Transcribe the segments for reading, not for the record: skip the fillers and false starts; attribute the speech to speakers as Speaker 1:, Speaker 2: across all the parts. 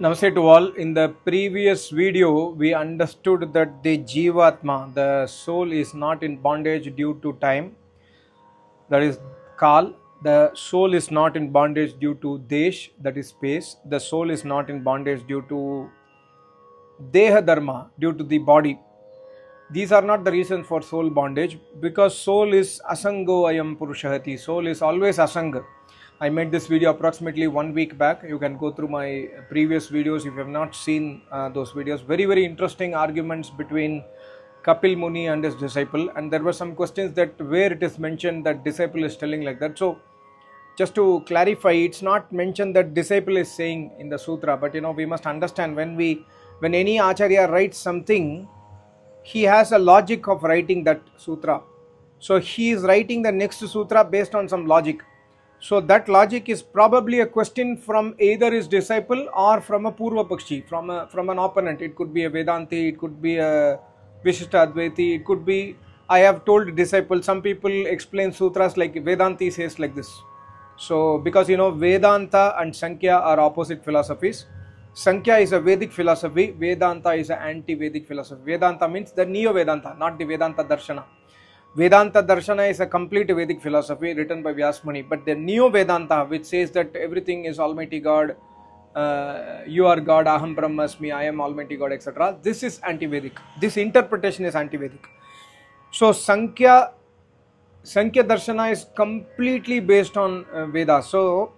Speaker 1: Namaste to all. In the previous video, we understood that the Jivatma, the soul, is not in bondage due to time, that is Kal. The soul is not in bondage due to Desh, that is space. The soul is not in bondage due to Deha Dharma, due to the body. These are not the reasons for soul bondage because soul is asango ayam purushahati. Soul is always asanga. I made this video approximately 1 week back. You can go through my previous videos if you have not seen those videos. Very interesting arguments between Kapil Muni and his disciple, and there were some questions that where it is mentioned that disciple is telling like that. So just to clarify, it's not mentioned that disciple is saying in the sutra, but we must understand when any acharya writes something, he has a logic of writing that sutra. So he is writing the next sutra based on some logic. So that logic is probably a question from either his disciple or from a Purva Pakshi, from an opponent. It could be a Vedanti, it could be a Vishishta Advaiti, it could be, I have told disciples, some people explain sutras like Vedanti says like this. So because Vedanta and Sankhya are opposite philosophies. Sankhya is a Vedic philosophy, Vedanta is an anti-Vedic philosophy. Vedanta means the Neo-Vedanta, not the Vedanta Darshana. Vedanta Darshana is a complete Vedic philosophy written by Vyasmuni, but the Neo-Vedanta, which says that everything is Almighty God, you are God, Aham Brahmasmi, I am Almighty God, etc. This is anti-Vedic. This interpretation is anti-Vedic. So Sankhya Darshana is completely based on Vedas. So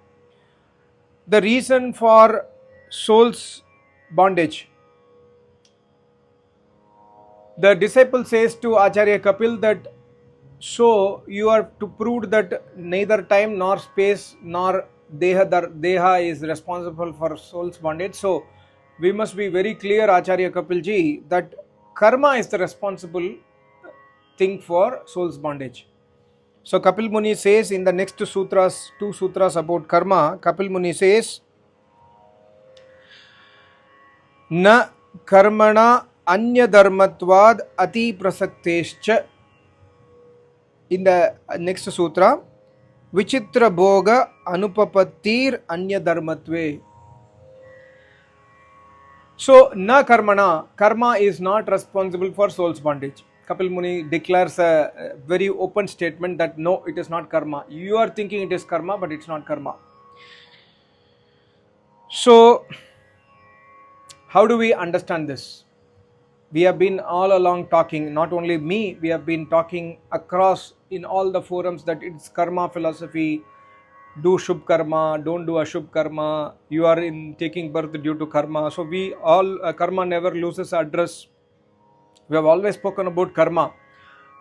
Speaker 1: the reason for soul's bondage, the disciple says to Acharya Kapil that so you are to prove that neither time nor space nor deha is responsible for soul's bondage. So we must be very clear, Acharya Kapil ji, that karma is the responsible thing for soul's bondage. So Kapil Muni says in the next sutras, 2 sutras about karma, Kapil Muni says, Na karmana anya dharmatvad ati prasaktescha. In the next sutra, Vichitra Bhoga Anupapattir Anya Dharmatve. So, na karmana, karma is not responsible for soul's bondage. Kapil Muni declares a very open statement that no, it is not karma. You are thinking it is karma, but it's not karma. So, how do we understand this? We have been all along talking, not only me, we have been talking across in all the forums that it's karma philosophy. Do Shubh karma, don't do Ashubh karma, you are in taking birth due to karma. So we all, karma never loses address. We have always spoken about karma,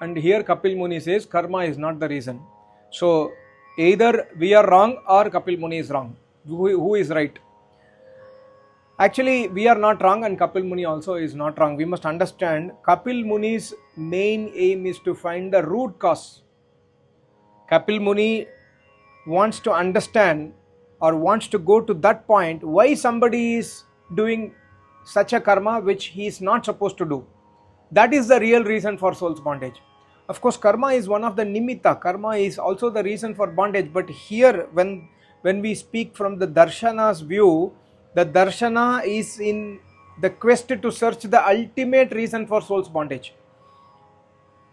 Speaker 1: and here Kapil Muni says karma is not the reason. So either we are wrong or Kapil Muni is wrong. Who is right? Actually, we are not wrong and Kapil Muni also is not wrong. We must understand Kapil Muni's main aim is to find the root cause. Kapil Muni wants to understand or wants to go to that point why somebody is doing such a karma which he is not supposed to do. That is the real reason for soul's bondage. Of course, karma is one of the nimitta. Karma is also the reason for bondage. But here, when we speak from the darshana's view, the darshana is in the quest to search the ultimate reason for soul's bondage.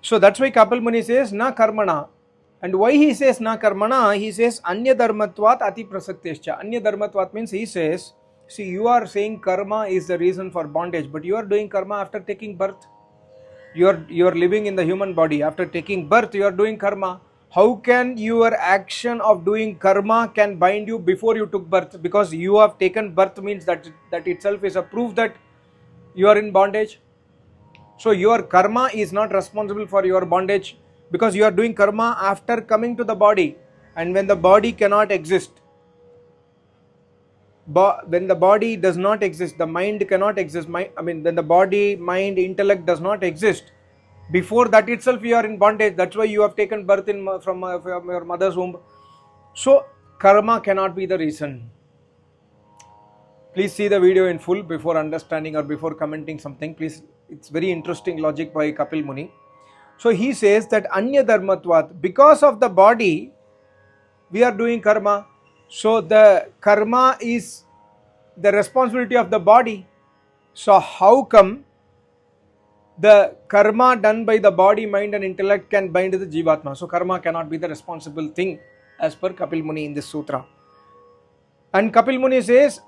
Speaker 1: So that's why Kapil Muni says na karmana. And why he says na karmana? He says anya dharmatvat ati prasaktescha. Anya dharmatvat means he says, see, you are saying karma is the reason for bondage, but you are doing karma after taking birth. You are living in the human body. After taking birth, you are doing karma. How can your action of doing karma can bind you before you took birth? Because you have taken birth means that itself is a proof that you are in bondage. So your karma is not responsible for your bondage because you are doing karma after coming to the body. And when the body cannot exist, when the body does not exist, the mind cannot exist. When the body, mind, intellect does not exist, before that itself you are in bondage. That's why you have taken birth from your mother's womb. So karma cannot be the reason. Please see the video in full before understanding or before commenting something. Please, it's very interesting logic by Kapil Muni. So he says that anya dharmatvat, because of the body we are doing karma. So the karma is the responsibility of the body. So how come the karma done by the body, mind and intellect can bind the Jivatma? So karma cannot be the responsible thing as per Kapil Muni in this sutra. And Kapil Muni says,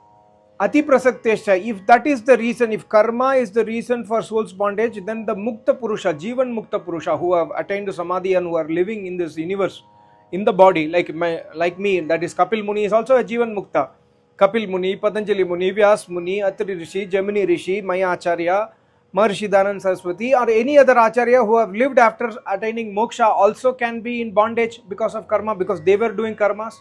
Speaker 1: Ati prasaktesha, if that is the reason, if karma is the reason for soul's bondage, then the Mukta Purusha, Jivan Mukta Purusha, who have attained to Samadhi and who are living in this universe, in the body, like me, that is Kapil Muni is also a Jivan Mukta. Kapil Muni, Patanjali Muni, Vyas Muni, Atri Rishi, Gemini Rishi, Maya Acharya, Maharishi Danan Saraswati, or any other Acharya who have lived after attaining moksha also can be in bondage because of karma, because they were doing karmas.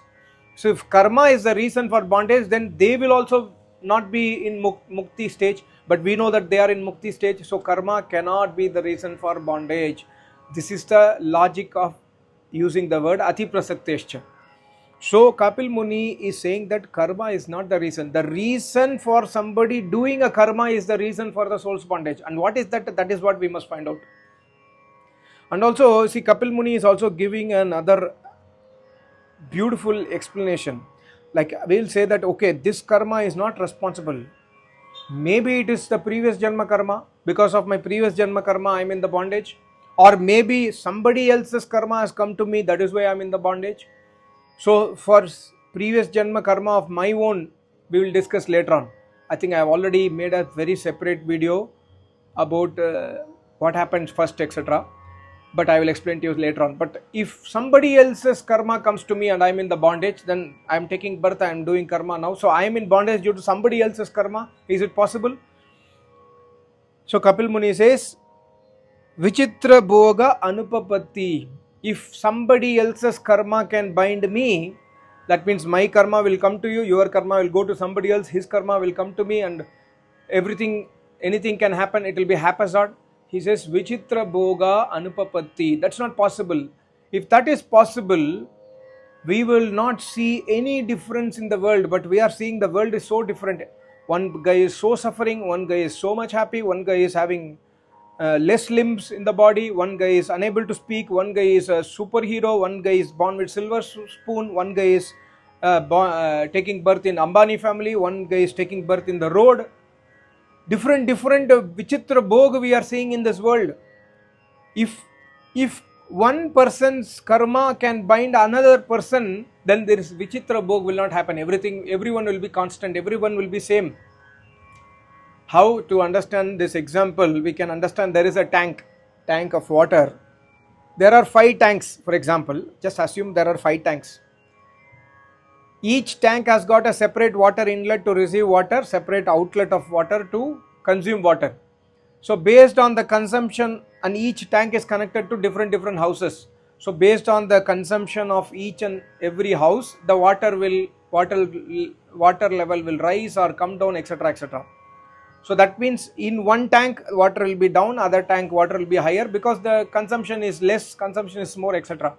Speaker 1: So if karma is the reason for bondage, then they will also not be in mukti stage, but we know that they are in mukti stage, so karma cannot be the reason for bondage. This is the logic of using the word ati prasaktescha. So Kapil Muni is saying that karma is not the reason. The reason for somebody doing a karma is the reason for the soul's bondage. And what is that? That is what we must find out. And also, see, Kapil Muni is also giving another beautiful explanation. Like, we'll say that, okay, this karma is not responsible. Maybe it is the previous Janma karma. Because of my previous Janma karma, I am in the bondage. Or maybe somebody else's karma has come to me, that is why I am in the bondage. So, for previous Janma karma of my own, we will discuss later on. I think I have already made a very separate video about what happens first, etc. But I will explain to you later on. But if somebody else's karma comes to me and I am in the bondage, then I am taking birth, I am doing karma now. So I am in bondage due to somebody else's karma. Is it possible? So Kapil Muni says, Vichitra Bhoga Anupapatti. If somebody else's karma can bind me, that means my karma will come to you, your karma will go to somebody else, his karma will come to me, and everything, anything can happen, it will be haphazard. He says, Vichitra Bhoga Anupapatti. That's not possible. If that is possible, we will not see any difference in the world, but we are seeing the world is so different. One guy is so suffering, one guy is so much happy, one guy is having less limbs in the body, one guy is unable to speak, one guy is a superhero, one guy is born with silver spoon, one guy is taking birth in Ambani family, one guy is taking birth in the road. Different Vichitra Bhog we are seeing in this world. If one person's karma can bind another person, then there is Vichitra Bhog will not happen. Everyone will be constant, everyone will be same. How to understand this example? We can understand there is a tank of water. There are 5 tanks, for example. Just assume there are 5 tanks. Each tank has got a separate water inlet to receive water, separate outlet of water to consume water. So based on the consumption, and each tank is connected to different houses. So based on the consumption of each and every house, the water level will rise or come down, etc., etc. So that means in one tank water will be down, other tank water will be higher, because the consumption is less, consumption is more, etc.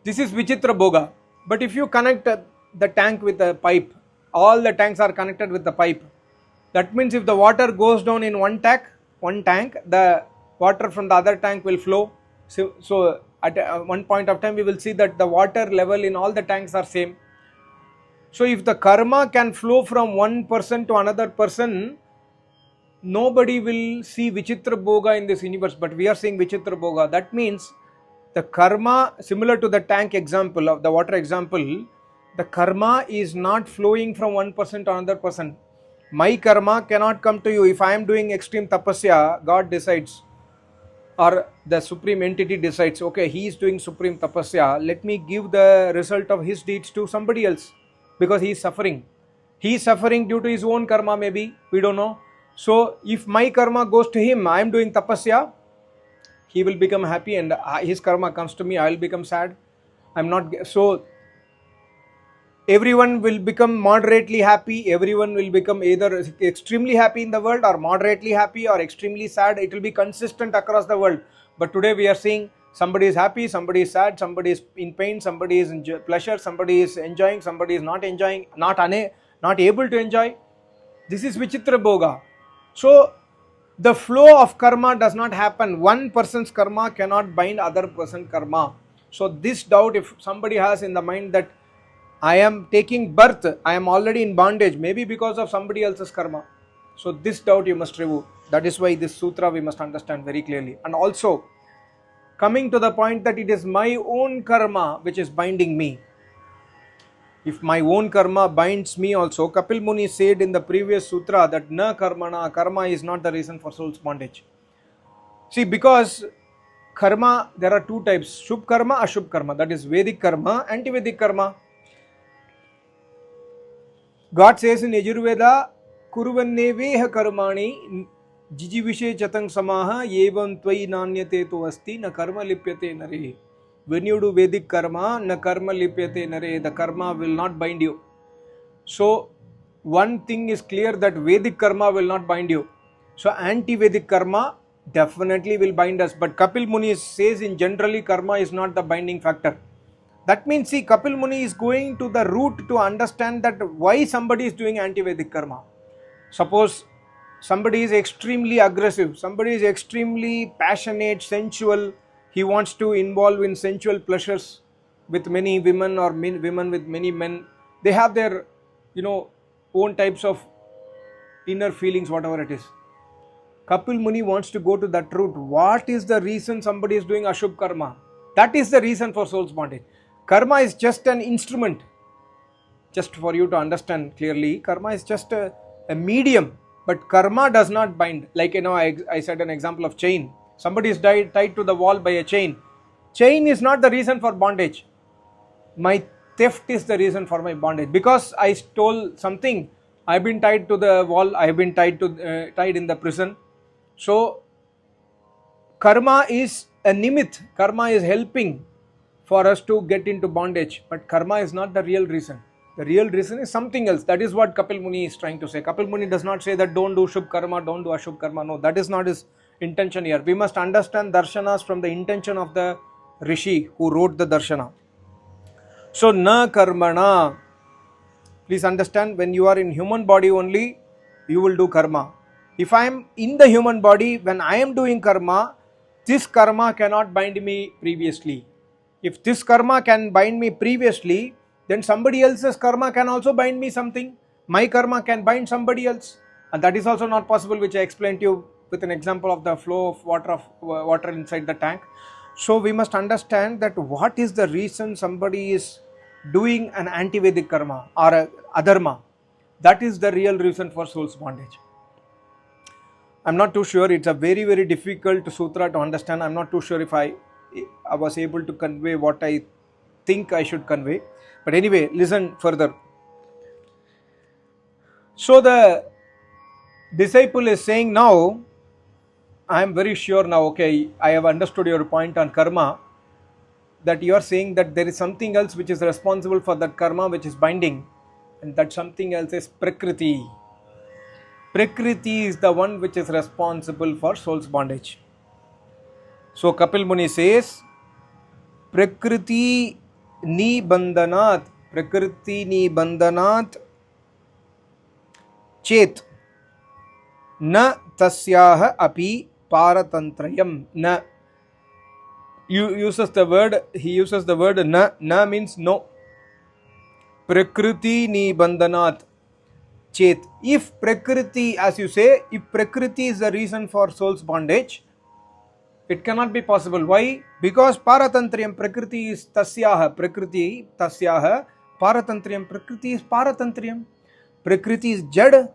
Speaker 1: This is Vichitra Bhoga. But if you connect the tank with a pipe, all the tanks are connected with the pipe. That means if the water goes down in one tank, the water from the other tank will flow. So at one point of time we will see that the water level in all the tanks are same. So if the karma can flow from one person to another person, nobody will see Vichitra Bhoga in this universe, but we are seeing Vichitra Bhoga. That means the karma, similar to the tank example of the water example, the karma is not flowing from one person to another person. My karma cannot come to you. If I am doing extreme tapasya, God decides, or the supreme entity decides, okay, he is doing supreme tapasya, let me give the result of his deeds to somebody else, because he is suffering. He is suffering due to his own karma, maybe, we don't know. So if my karma goes to him, I am doing tapasya, he will become happy, and his karma comes to me, I will become sad. I'm not. So everyone will become moderately happy, everyone will become either extremely happy in the world, or moderately happy, or extremely sad. It will be consistent across the world. But today we are seeing somebody is happy, somebody is sad, somebody is in pain, somebody is in pleasure, somebody is enjoying, somebody is not enjoying, not able to enjoy. This is Vichitra Bhoga. So the flow of karma does not happen. One person's karma cannot bind other person's karma. So this doubt, if somebody has in the mind that I am taking birth, I am already in bondage, maybe because of somebody else's karma. So this doubt you must remove. That is why this sutra we must understand very clearly. And also, coming to the point that it is my own karma which is binding me. If my own karma binds me also, Kapil Muni said in the previous sutra that na karmana, karma is not the reason for soul's bondage. See, because karma, there are two types, Shubh karma, Ashubh karma. That is Vedic karma, anti-Vedic karma. God says in Yajurveda, Kuruvanneveha karmani jijivishe chatang samaha yevam tvai nanyate to asti na karma lipyate nare. When you do Vedic karma, na karma lipyate nare, the karma will not bind you. So, one thing is clear that Vedic karma will not bind you. So, anti-Vedic karma definitely will bind us. But Kapil Muni says in generally karma is not the binding factor. That means, see, Kapil Muni is going to the root to understand that why somebody is doing anti-Vedic karma. Suppose somebody is extremely aggressive, somebody is extremely passionate, sensual, he wants to involve in sensual pleasures with many women or women with many men. They have their, own types of inner feelings, whatever it is. Kapil Muni wants to go to that root. What is the reason somebody is doing Ashubh karma? That is the reason for soul's bondage. Karma is just an instrument. Just for you to understand clearly, karma is just a medium. But karma does not bind. Like, I said an example of chain. Somebody is tied to the wall by a chain. Chain is not the reason for bondage. My theft is the reason for my bondage. Because I stole something, I have been tied to the wall, I have been tied in the prison. So, karma is a nimit. Karma is helping for us to get into bondage. But karma is not the real reason. The real reason is something else. That is what Kapil Muni is trying to say. Kapil Muni does not say that don't do Shubh karma, don't do Ashubh karma. No, that is not his intention here. We must understand darshanas from the intention of the Rishi who wrote the darshana. So, na karmana. Please understand, when you are in human body only, you will do karma. If I am in the human body, when I am doing karma, this karma cannot bind me previously. If this karma can bind me previously, then somebody else's karma can also bind me something. My karma can bind somebody else. And that is also not possible, which I explained to you with an example of the flow of water inside the tank. So we must understand that what is the reason somebody is doing an anti-Vedic karma or a adharma. That is the real reason for soul's bondage. I'm not too sure. It's a very, very difficult sutra to understand. I'm not too sure if I was able to convey what I think I should convey. But anyway, listen further. So the disciple is saying now, I am very sure now, okay, I have understood your point on karma, that you are saying that there is something else which is responsible for that karma which is binding, and that something else is Prakriti. Prakriti is the one which is responsible for soul's bondage. So Kapil Muni says, Prakriti ni bandhanat chet na tasyaha api paratantrayam. Na, he uses the word na means no. Prakriti ni bandhanat chet. If Prakriti, as you say, if Prakriti is the reason for soul's bondage, it cannot be possible. Why? Because paratantriyam, Prakriti is tasyaha, paratantriyam, Prakriti is paratantriyam. Prakriti is jad.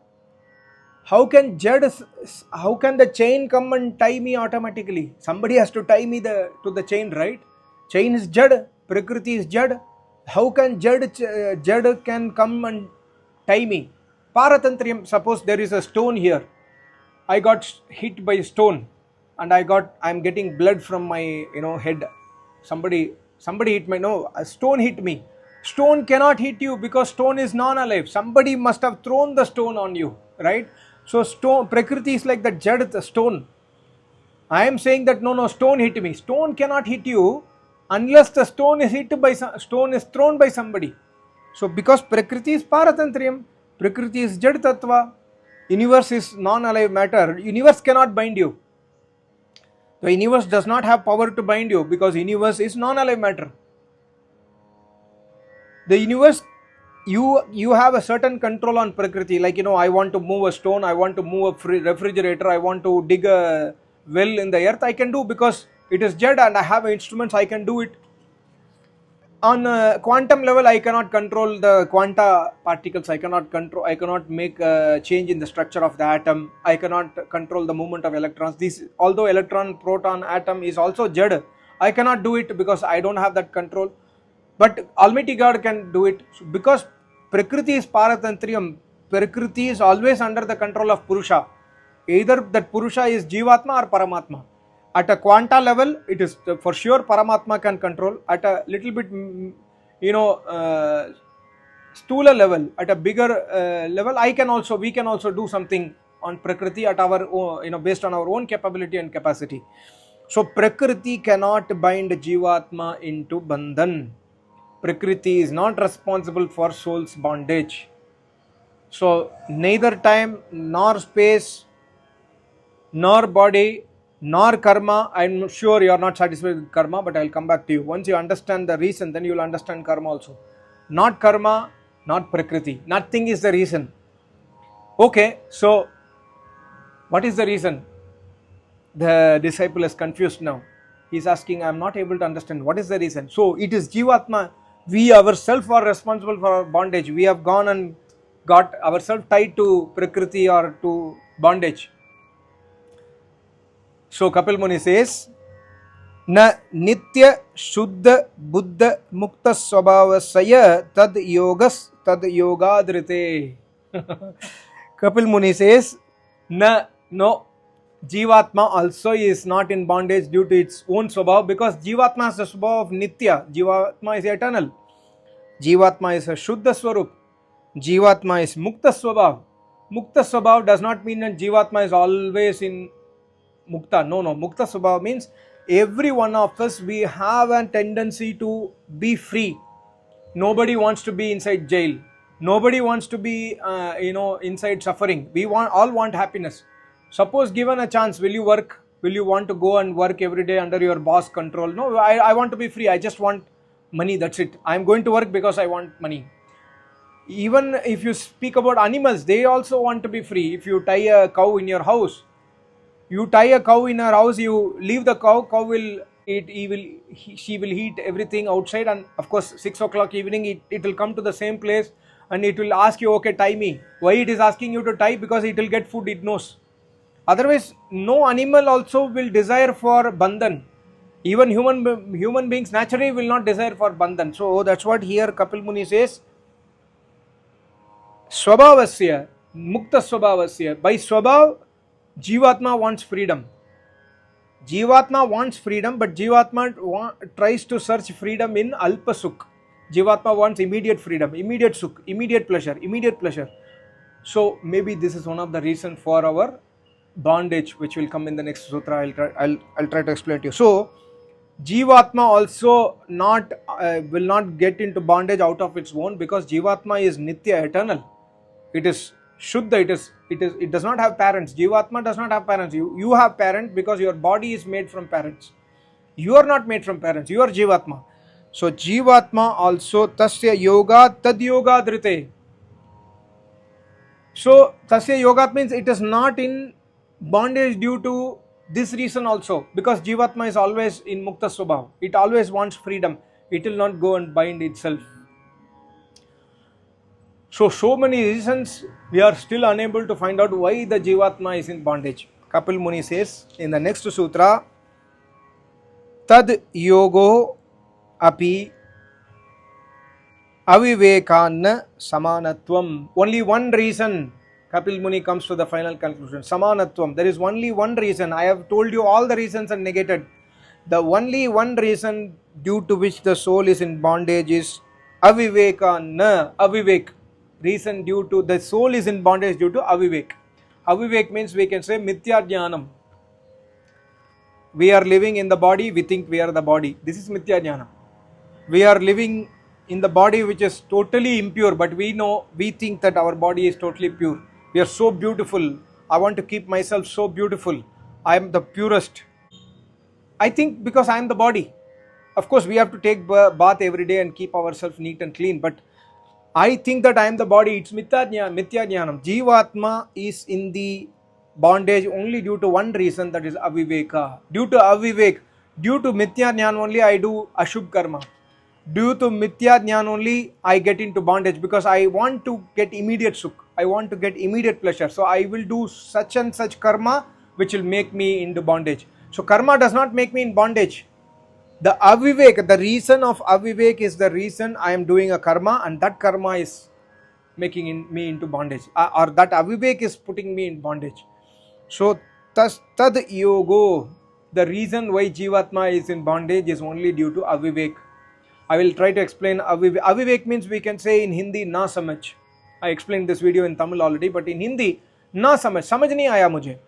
Speaker 1: How can the chain come and tie me automatically? Somebody has to tie me to the chain, right? Chain is jad, Prakriti is jad. How can jad can come and tie me? Paratantriyam, suppose there is a stone here. I got hit by a stone and I'm getting blood from my head. Somebody hit me. No, a stone hit me. Stone cannot hit you because stone is non-alive. Somebody must have thrown the stone on you, right? So Prakriti is like the jad, the stone. I am saying that no, stone hit me. Stone cannot hit you unless the stone is thrown by somebody. So because Prakriti is paratantriyam, Prakriti is jad tattva, universe is non-alive matter, universe cannot bind you. The universe does not have power to bind you because universe is non-alive matter. The universe you have a certain control on prakriti, like I want to move a stone, I want to move a refrigerator, I want to dig a well in the earth, I can do because it is jad and I have instruments, I can do it. On a quantum level, I cannot control the quanta particles, I cannot make a change in the structure of the atom, I cannot control the movement of electrons. This, although electron, proton, atom is also jad, I cannot do it because I don't have that control, but Almighty God can do it because Prakriti is Paratantriyam. Prakriti is always under the control of Purusha. Either that Purusha is Jivatma or Paramatma. At a quanta level, it is for sure Paramatma can control. At a little bit, stula level, at a bigger level, we can also do something on Prakriti at our based on our own capability and capacity. So Prakriti cannot bind Jivatma into Bandhan. Prakriti is not responsible for soul's bondage. So neither time nor space nor body nor karma. I'm sure you are not satisfied with karma, but I'll come back to you. Once you understand the reason, then you will understand karma also. Not karma, not Prakriti. Nothing is the reason. Okay, so what is the reason? The disciple is confused now. He's asking, I'm not able to understand. What is the reason? So it is Jivatma. We ourselves are responsible for our bondage. We have gone and got ourselves tied to Prakriti or to bondage. So Kapil Muni says, Na nitya shuddha buddha mukta swabhavasya tad yogadrite. Kapil Muni says, no, Jivatma also is not in bondage due to its own swabhav, because Jivatma has the swabhav of nitya. Jivatma is eternal. Jivatma is a Shuddha Swarup. Jivatma is Mukta Swabhav. Mukta Swabhav does not mean that Jivatma is always in Mukta. No. Mukta Swabhav means every one of us, we have a tendency to be free. Nobody wants to be inside jail. Nobody wants to be, inside suffering. We all want happiness. Suppose given a chance, will you work? Will you want to go and work every day under your boss control? No, I want to be free. I just want money, that's it. I am going to work because I want money. Even if you speak about animals, they also want to be free. If you tie a cow in your house, you leave the cow will eat, she will eat everything outside, and of course 6 o'clock evening it will come to the same place and it will ask you, okay, tie me. Why it is asking you to tie? Because it will get food, it knows. Otherwise, no animal also will desire for bandhan. Even human beings naturally will not desire for bandhan. So that's what here Kapil Muni says. Swabhavasya, Mukta Swabhavasya. By Swabhav, Jivatma wants freedom. Jivatma wants freedom, but Jivatma tries to search freedom in Alpa Sukh. Jivatma wants immediate freedom, immediate Sukh, immediate pleasure. So maybe this is one of the reasons for our bondage, which will come in the next sutra. I'll try to explain to you. So Jivatma also will not get into bondage out of its own, because Jivatma is Nitya, eternal. It is Shuddha. It does not have parents. Jivatma does not have parents. You have parents because your body is made from parents. You are not made from parents. You are Jivatma. So Jivatma also tasya yoga tad yoga drite. So tasya yoga means it is not in bondage due to this reason also, because Jivatma is always in Mukta Swabhav. It always wants freedom. It will not go and bind itself. So many reasons we are still unable to find out why the Jivatma is in bondage. Kapil Muni says in the next sutra, Tad yogo api avivekanna samanatvam. Only one reason. Kapil Muni comes to the final conclusion. Samanatvam. There is only one reason. I have told you all the reasons and negated. The only one reason due to which the soul is in bondage is aviveka. Avivek. Reason due to the soul is in bondage due to avivek. Avivek means we can say mithya jnanam. We are living in the body, we think we are the body. This is mithya jnanam. We are living in the body which is totally impure, but we think that our body is totally pure. We are so beautiful. I want to keep myself so beautiful. I am the purest. I think because I am the body. Of course, we have to take bath every day and keep ourselves neat and clean. But I think that I am the body. It's Mithya Jnanam. Jivatma is in the bondage only due to one reason, that is aviveka. Due to avivek, due to Mithya Jnana only I do ashubh karma. Due to Mithya Jnana only I get into bondage, because I want to get immediate sukh. I want to get immediate pleasure. So I will do such and such karma which will make me into bondage. So karma does not make me in bondage. The avivek, the reason of avivek is the reason I am doing a karma, and that karma is making me into bondage, or that avivek is putting me in bondage. So tad yogo, the reason why jivatma is in bondage is only due to avivek. I will try to explain avivek. Avivek means, we can say in Hindi, na samajh. I explained this video in Tamil already, but in Hindi, na samajh. समझ नहीं आया मुझे.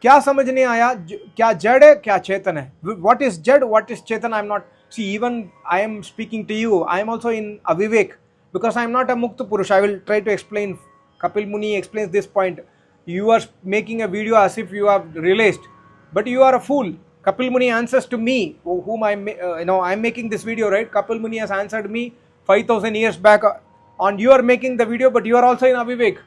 Speaker 1: क्या समझ नहीं आया? क्या जड़ है, क्या चेतन है? What is जड़, what is Chetan? I am not. See, even I am speaking to you, I am also in avivek, because I am not a mukta purush. I will try to explain. Kapil Muni explains this point. You are making a video as if you have realized, but you are a fool. Kapil Muni answers to me, whom I am making this video, right? Kapil Muni has answered me 5,000 years back on you are making the video, but you are also in avivek.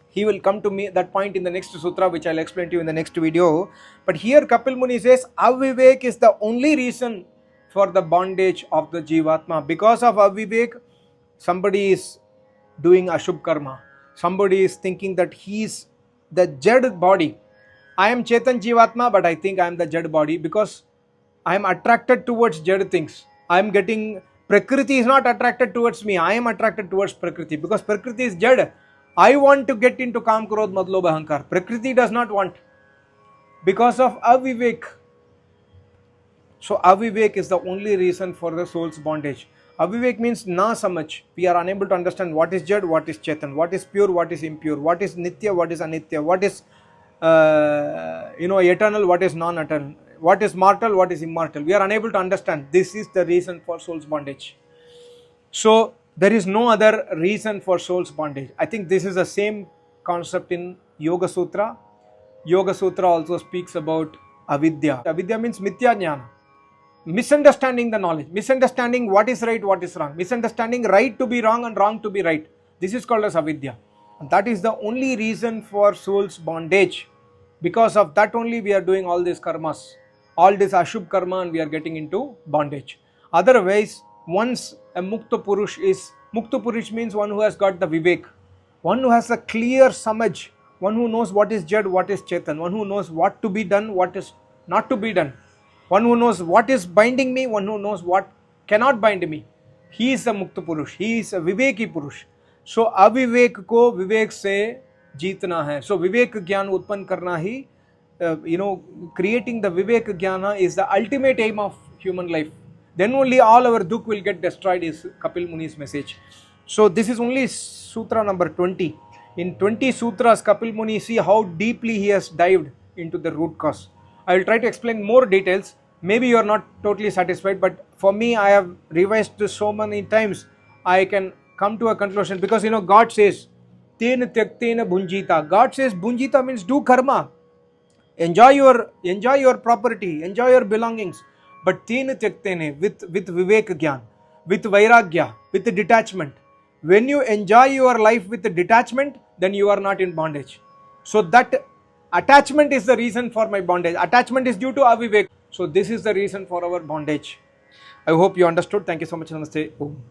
Speaker 1: He will come to me that point in the next sutra, which I'll explain to you in the next video. But here Kapil Muni says avivek is the only reason for the bondage of the jivatma. Because of avivek, somebody is doing ashubh karma. Somebody is thinking that he is the jad body. I am Chetan Jivatma, but I think I am the jad body, because I am attracted towards jad things. I am getting, Prakriti is not attracted towards me. I am attracted towards Prakriti, because Prakriti is jad. I want to get into Kam, Krodh, Madh, Lobh, Ahankar. Prakriti does not want, because of avivek. So avivek is the only reason for the soul's bondage. Avivek means na samajh. We are unable to understand what is jad, what is chetan, what is pure, what is impure, what is nitya, what is anitya, what is eternal, what is non-eternal, what is mortal, what is immortal. We are unable to understand. This is the reason for soul's bondage. So there is no other reason for soul's bondage. I think this is the same concept in Yoga Sutra. Yoga Sutra also speaks about avidya. Avidya means mithya jnana. Misunderstanding the knowledge, misunderstanding what is right, what is wrong, misunderstanding right to be wrong and wrong to be right. This is called as avidya. And that is the only reason for soul's bondage. Because of that only we are doing all these karmas, all this ashubh karma, and we are getting into bondage. Otherwise, once a mukta purush means one who has got the vivek, one who has a clear samajh, one who knows what is jad, what is chetan, one who knows what to be done, what is not to be done, one who knows what is binding me, one who knows what cannot bind me. He is a mukta purush, he is a viveki purush. So avivek ko vivek se jeetna hai. So vivek gyan utpann karna hi, creating the vivek jnana is the ultimate aim of human life. Then only all our dukh will get destroyed, is Kapil Muni's message. So this is only sutra number 20. In 20 sutras, Kapil Muni, see how deeply he has dived into the root cause. I will try to explain more details. Maybe you are not totally satisfied, but for me, I have revised this so many times, I can come to a conclusion, because God says, Ten tyaktena bhunjita. God says bhunjita means do karma. Enjoy your property, enjoy your belongings. But ten tyaktene, with vivek gyan, with vairagya, with detachment. When you enjoy your life with detachment, then you are not in bondage. So that attachment is the reason for my bondage. Attachment is due to avivek. So this is the reason for our bondage. I hope you understood. Thank you so much. Namaste. Om.